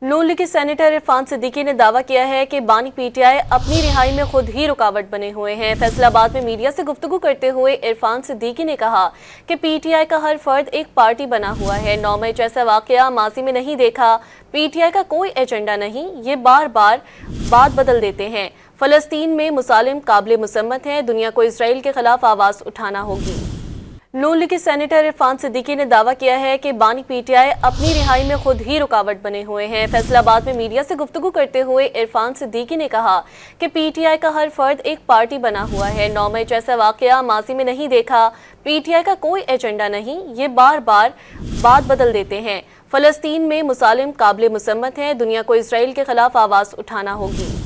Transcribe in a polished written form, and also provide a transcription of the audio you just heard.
नून league के senator Irfan Siddiqui ने दावा किया है कि बानी पीटीआई अपनी रिहाई में खुद ही रुकावट बने हुए हैं। फैसलाबाद में मीडिया से गुफ्तगू करते हुए इरफान सिद्दीकी ने कहा कि पीटीआई का हर फर्द एक पार्टी बना हुआ है। 9 मई जैसा वाकया माजी में नहीं देखा। पीटीआई का कोई एजेंडा नहीं, ये बार बार बात बदल देते हैं। फलस्तीन में मुसालिम काबिल मुसम्मत हैं, दुनिया को इसराइल के खिलाफ आवाज़ उठाना होगी। नून लीग के सेनेटर इरफान सिद्दीकी ने दावा किया है कि बानी पीटीआई अपनी रिहाई में खुद ही रुकावट बने हुए हैं। फैसलाबाद में मीडिया से गुफ्तगू करते हुए इरफान सिद्दीकी ने कहा कि पीटीआई का हर फर्द एक पार्टी बना हुआ है। 9 मई जैसा वाकया माजी में नहीं देखा। पीटीआई का कोई एजेंडा नहीं, ये बार बार बात बदल देते हैं। फलस्तीन में मुसालिम काबिल मुसम्मत हैं, दुनिया को इसराइल के खिलाफ आवाज़ उठाना होगी।